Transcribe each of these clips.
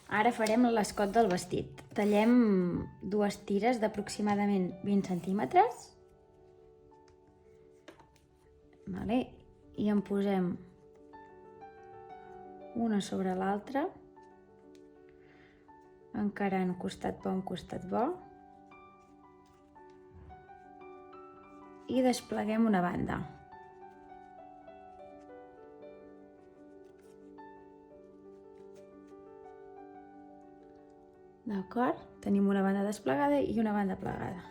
Ara farem l'escot del vestit. Tallem dues tires d'aproximadament 20 centímetres. I en posem una sobre l'altra, encarant costat bo amb costat bo. I despleguem una banda. D'acord? Tenim una banda desplegada i una banda plegada.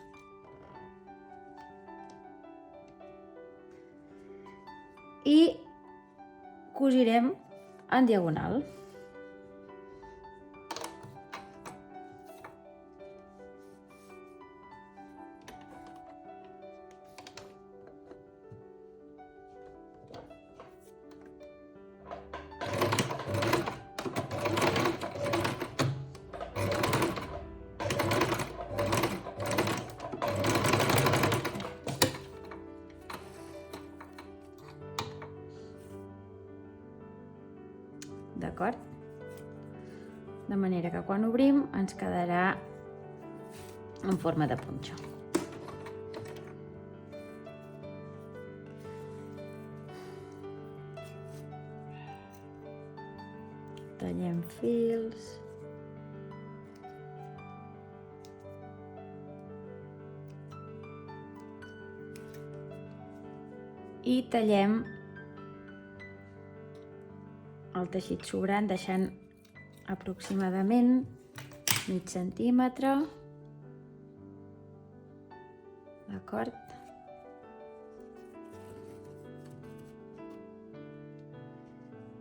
I cosirem en diagonal. D'acord? De manera que quan obrim ens quedarà en forma de punxa. Tallem fils. I tallem el teixit sobrant, deixant aproximadament mig centímetre. D'acord?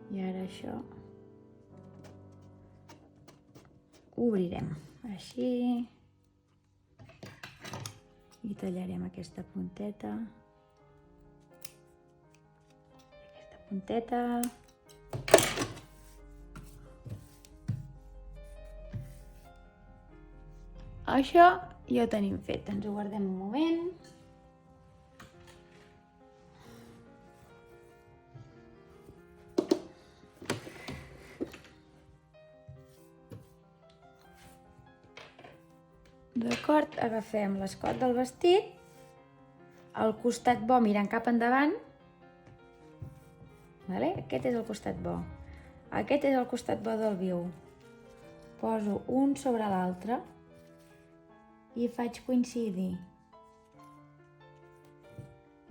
I ara això obrirem així i tallarem aquesta punteta. Aquesta punteta. Això ja ho tenim fet, ens ho guardem un moment. D'acord, agafem l'escot del vestit, el costat bo mirant cap endavant. Aquest és el costat bo. Aquest és el costat bo del viu. Poso un sobre l'altre i faig coincidir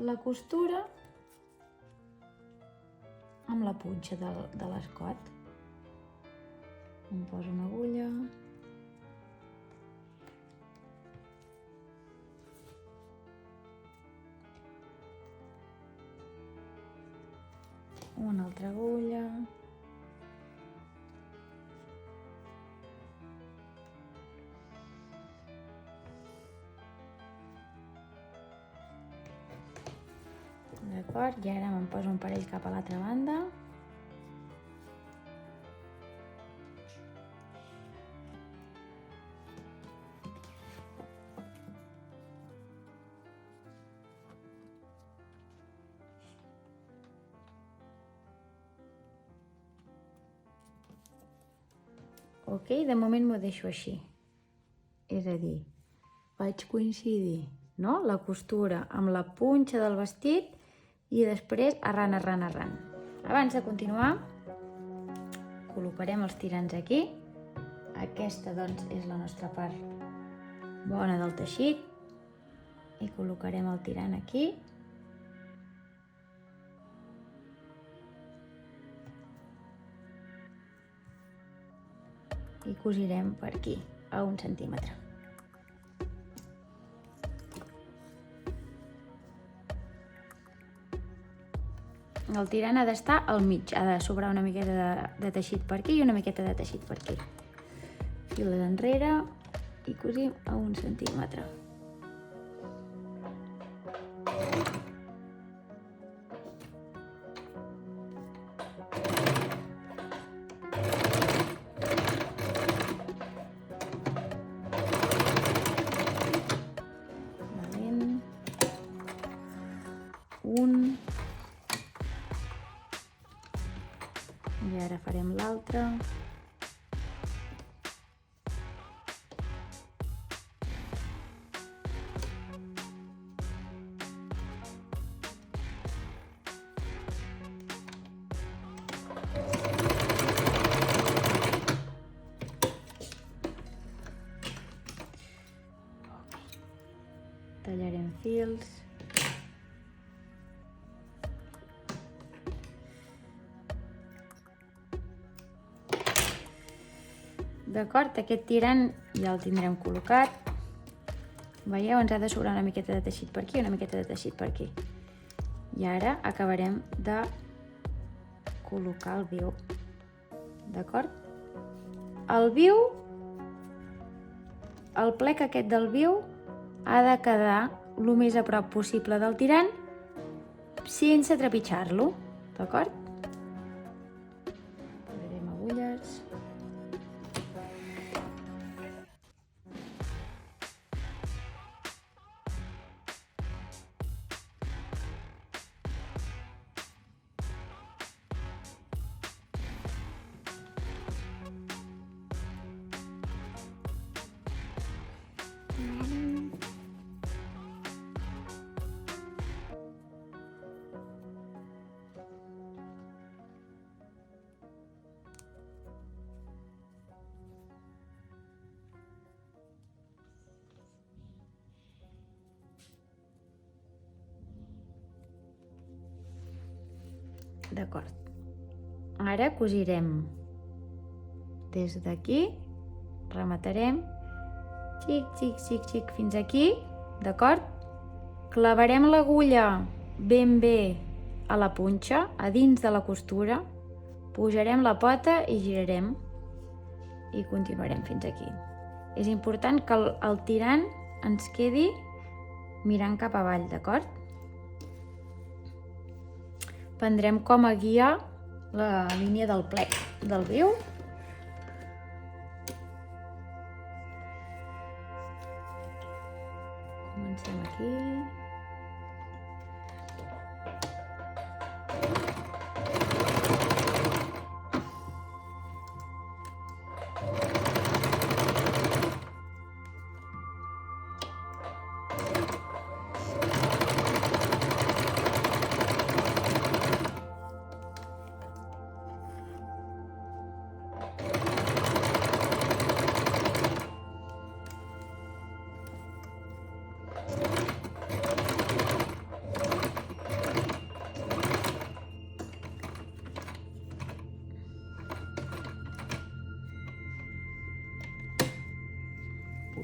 la costura amb la punxa de l'escot. Em poso una agulla. Una altra agulla. D'acord, i ara me'n poso un parell cap a l'altra banda. Ok, de moment m'ho deixo així. És a dir, faig coincidir, no?, la costura amb la punxa del vestit i després arran, arran, arran. Abans de continuar, col·locarem els tirants aquí. Aquesta, doncs, és la nostra part bona del teixit. I col·locarem el tirant aquí. I cosirem per aquí, a 1 centímetre. El tirant ha d'estar al mig, ha de sobrar una miqueta de teixit per aquí i una miqueta de teixit per aquí. Files enrere i cosim a 1 centímetre. I ara farem l'altre. fils. D'acord, aquest tirant ja el tindrem col·locat. Veieu? Ens ha de sobrar una miqueta de teixit per aquí, una miqueta de teixit per aquí. I ara acabarem de col·locar el viu. D'acord? El viu, el plec aquest del viu ha de quedar el més a prop possible del tirant sense trepitjar-lo. D'acord? Posarem agulles. D'acord. Ara cosirem des d'aquí, rematarem, xic, xic, xic, xic, fins aquí, d'acord? Clavarem l'agulla ben bé a la punxa, a dins de la costura, pujarem la pota i girarem i continuarem fins aquí. És important que el tirant ens quedi mirant cap avall, d'acord? Prendrem com a guia la línia del plec del viu. Comencem aquí.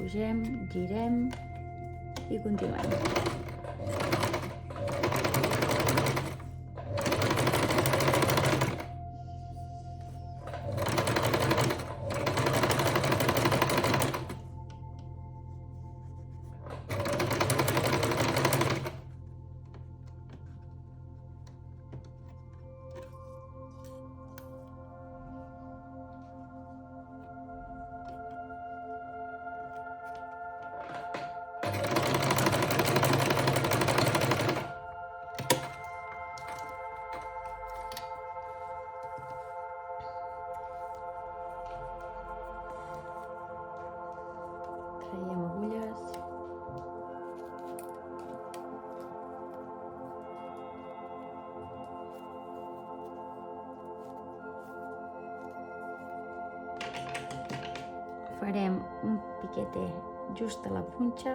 Pugem, girem i continuem. Traiem agulles. Farem un piquete just a la punxa.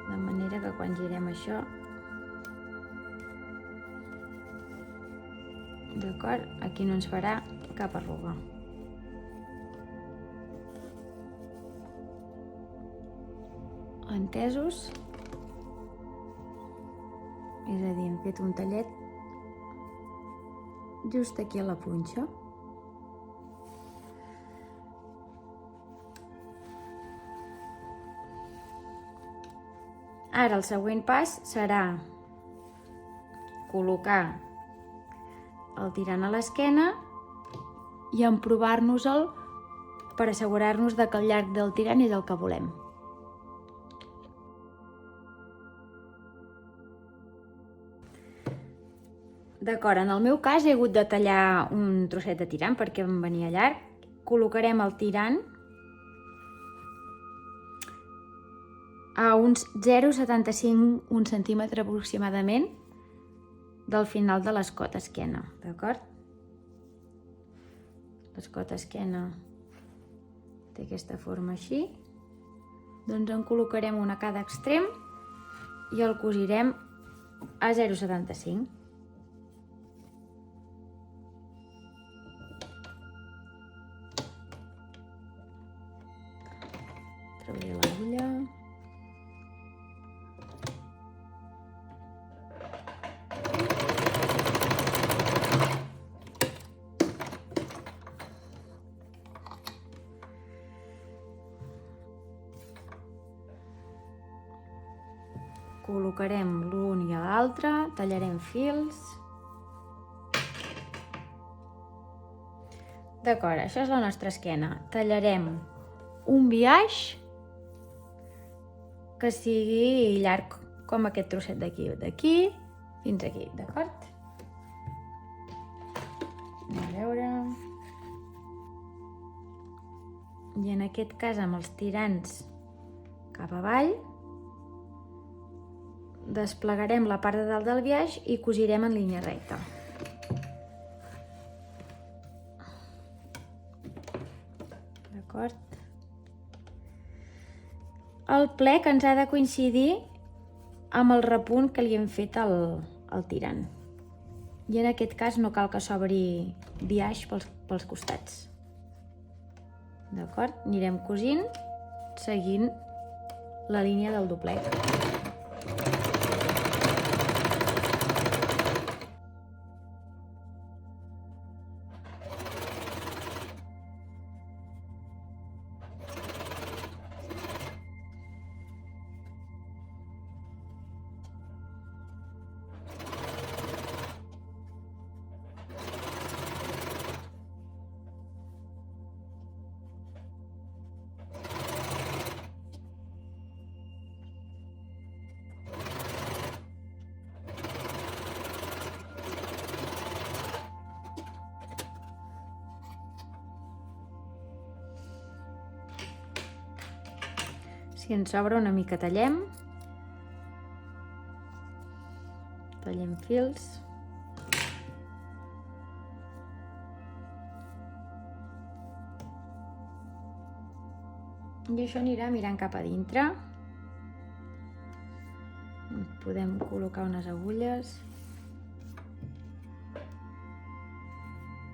De manera que quan girem això, d'acord? Aquí no ens farà cap arruga. Entesos? És a dir, hem fet un tallet just aquí a la punxa. Ara el següent pas serà col·locar el tirant a l'esquena i emprovar-nos-el per assegurar-nos que el llarg del tirant és el que volem. D'acord, en el meu cas he hagut de tallar un trosset de tirant perquè em venia llarg. Col·locarem el tirant a uns 0,75, un centímetre aproximadament del final de l'escot esquena, d'acord? l'escot esquena té aquesta forma així. Doncs en col·locarem una a cada extrem i el cosirem a 0,75. Trauré l'agulla. Col·locarem l'un i l'altre, tallarem fils. D'acord, això és la nostra esquena. Tallarem un biaix que sigui llarg, com aquest trosset d'aquí, d'aquí fins aquí, d'acord? Anem a veure. I en aquest cas, amb els tirants cap avall, desplegarem la part de dalt del biaix i cosirem en línia recta. D'acord? El plec ens ha de coincidir amb el repunt que li hem fet al tirant. I en aquest cas no cal que s'obri biaix pels costats. D'acord? Anirem cosint seguint la línia del doblet. Si ens sobra una mica tallem fils. I això anirà mirant cap a dintre. Podem col·locar unes agulles.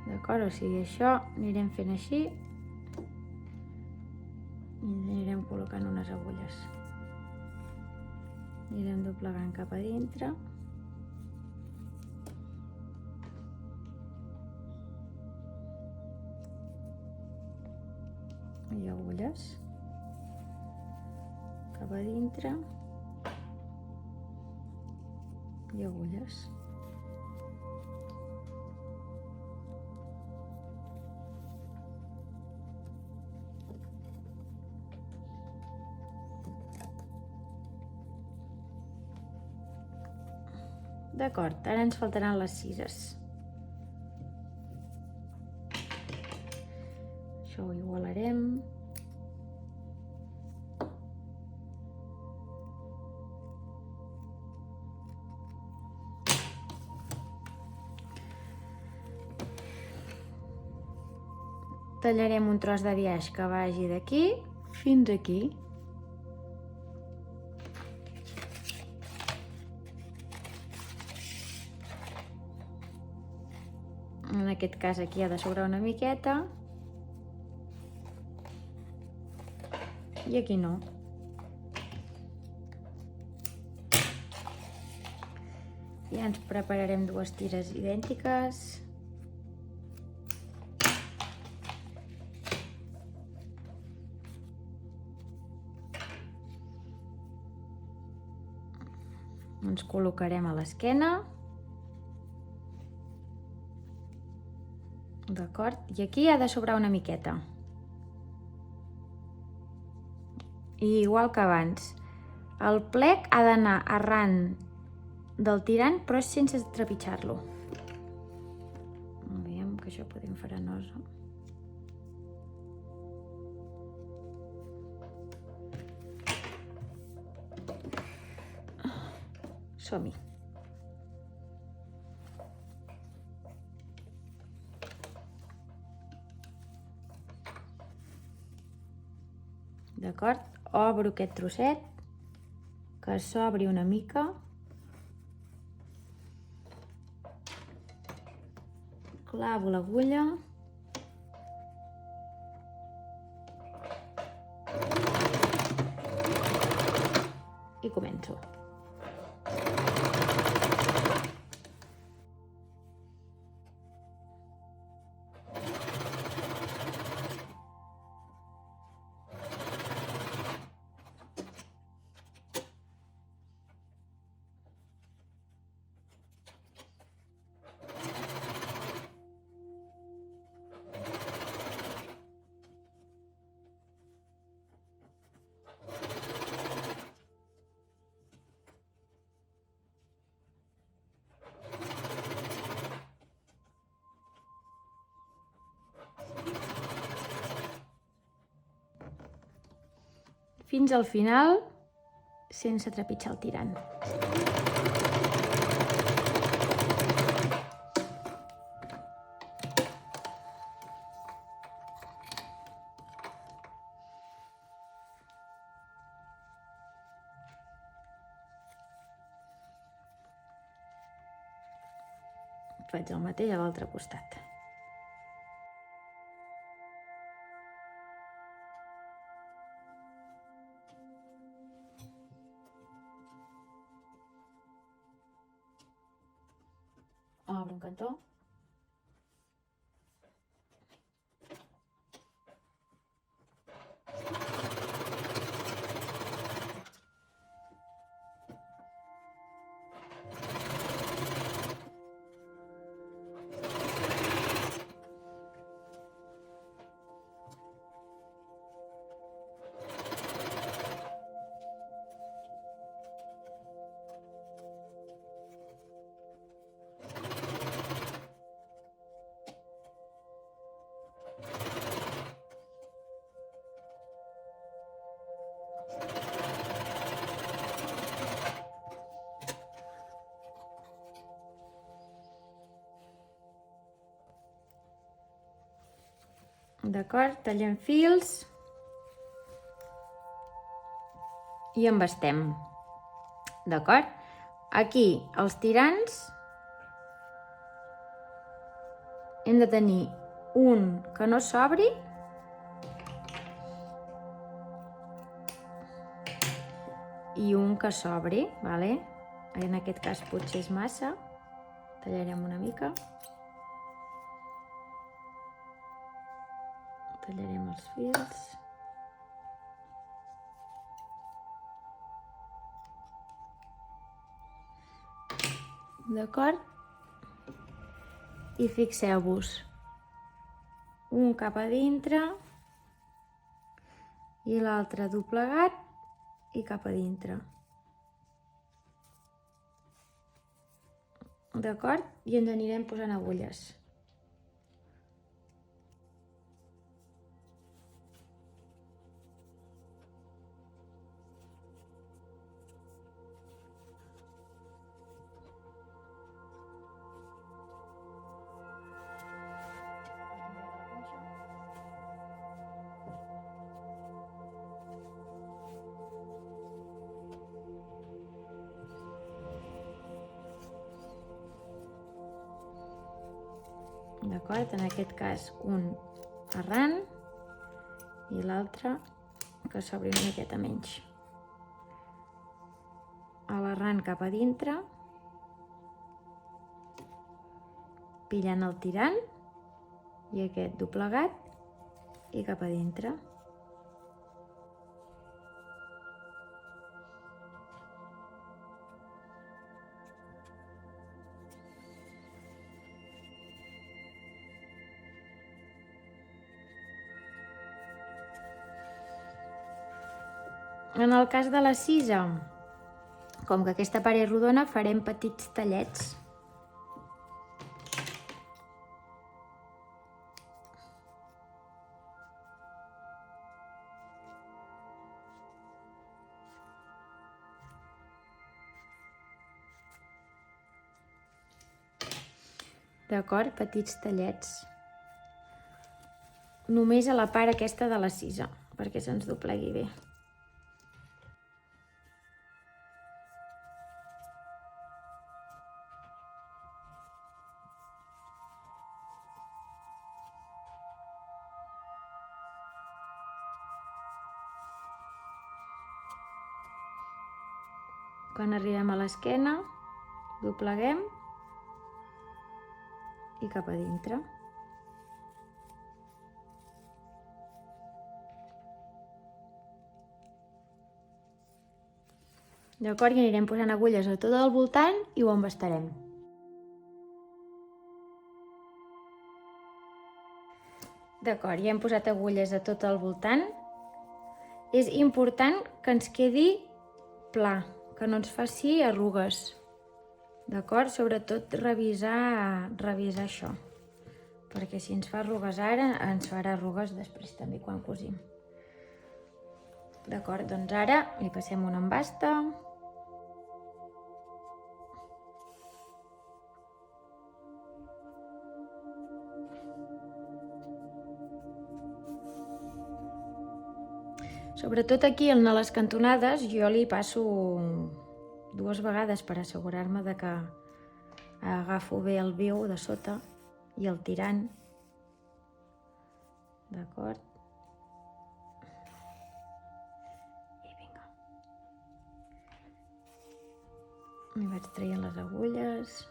D'acord? O sigui, això anirem fent així. I anirem col·locant unes agulles. Anirem doblegant cap a dintre. I agulles. Cap a dintre. I agulles. D'acord, ara ens faltaran les cises. Això ho igualarem. Tallarem un tros de biaix que vagi d'aquí fins aquí. En aquest cas aquí ha de sobrar una miqueta i aquí no. Ja ens prepararem dues tires idèntiques. Ens col·locarem a l'esquena. D'acord? I aquí ha de sobrar una miqueta. I igual que abans, el plec ha d'anar arran del tirant, però sense trepitjar-lo. Veiem que això podem fer nosa. Som-hi. d'acord? Obro aquest trosset, que s'obri una mica. Clavo l'agulla. I començo. Fins al final, sense trepitjar el tirant. Faig el mateix a l'altre costat. Obro un cantó. D'acord? Tallem fils i embastem. D'acord? Aquí, els tirants, hem de tenir un que no s'obri i un que s'obri, vale? En aquest cas potser és massa, tallarem una mica. Tallarem els fils. D'acord? I fixeu-vos, un cap a dintre i l'altre doblegat i cap a dintre. D'acord? I ens anirem posant agulles. D'acord? En aquest cas un arran i l'altre que s'obri una miqueta menys. A l'arran cap a dintre, pillant el tirant i aquest doblegat i cap a dintre. En el cas de la cisa, com que aquesta part és rodona, farem petits tallets. D'acord? Petits tallets. Només a la part aquesta de la cisa, perquè se'ns doblegui bé. Quan arribem a l'esquena, dobleguem i cap a dintre. D'acord? I anirem posant agulles a tot el voltant i ho embastarem. D'acord, ja hem posat agulles a tot el voltant. És important que ens quedi pla, que no ens faci arrugues. D'acord? Sobretot revisar això, perquè si ens fa arrugues ara, ens farà arrugues després també quan cosim. D'acord? Doncs ara li passem una embasta. Sobretot aquí a les cantonades jo li passo 2 vegades per assegurar-me de que agafo bé el viu de sota i el tirant. D'acord? I vinga. I vaig traient les agulles.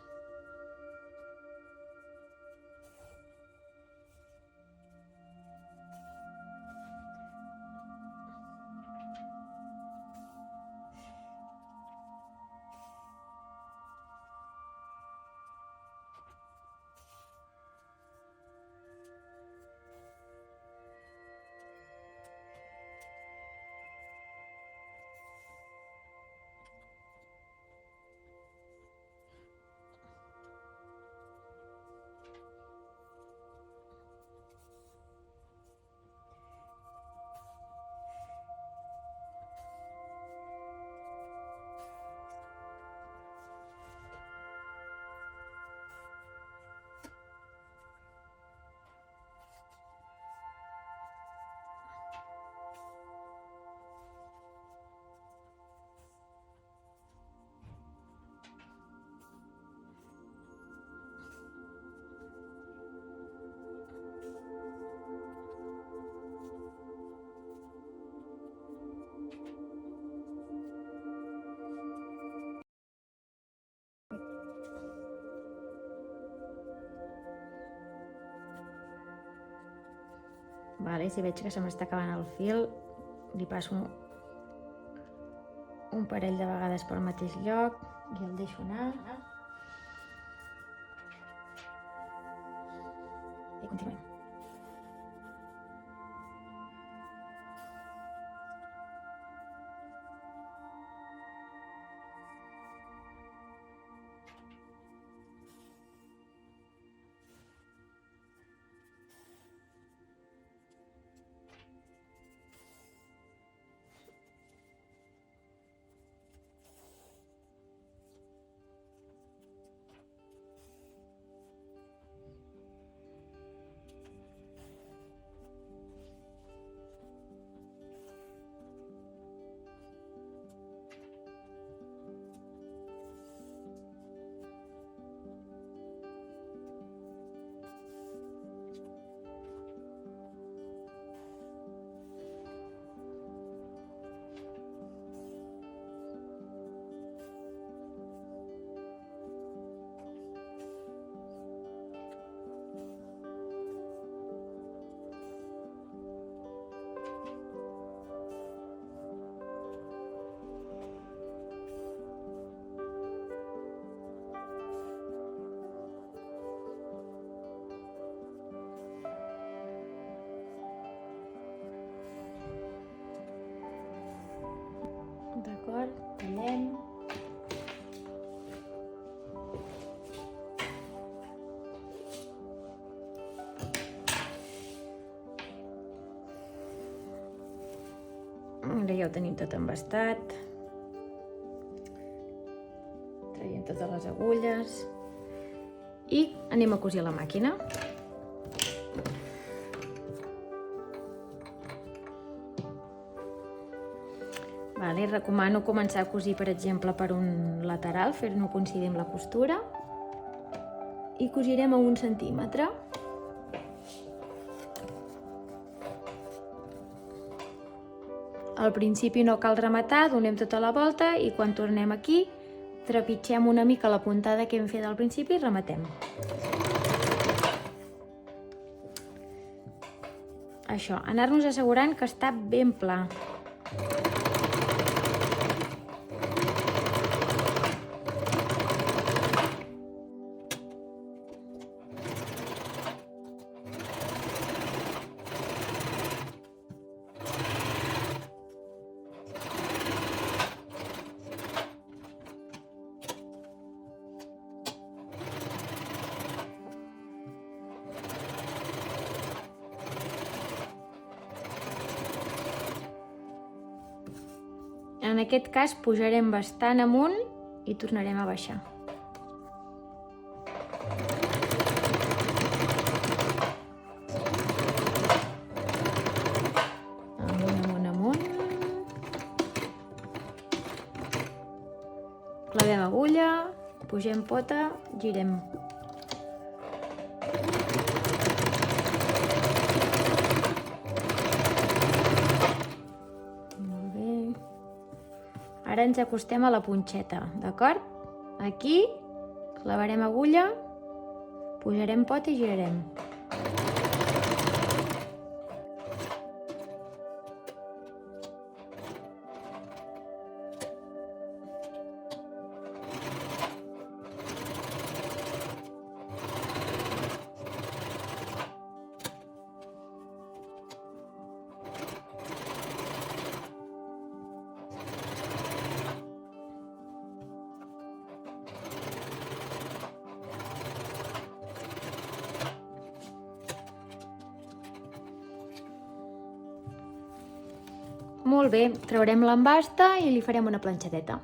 Vale, si veig que se m'està acabant el fil, li passo un parell de vegades pel mateix lloc i el deixo anar. I continuem. D'acord? Tallem. Ara ja ho tenim tot embastat. Traiem totes les agulles i anem a cosir a la màquina. Vale, recomano començar a cosir, per exemple, per un lateral, fer-no coincidir amb la costura. I cosirem a 1 centímetre. Al principi no cal rematar, donem tota la volta i quan tornem aquí trepitgem una mica la puntada que hem fet al principi i rematem. Això, anar-nos assegurant que està ben pla. En aquest cas pujarem bastant amunt i tornarem a baixar. Amunt, amunt, amunt. Clavem agulla, pugem pota, girem. Ara ens acostem a la punxeta, d'acord? Aquí clavarem agulla, pujarem pota i girarem. Molt bé, traurem l'embasta i li farem una planxadeta.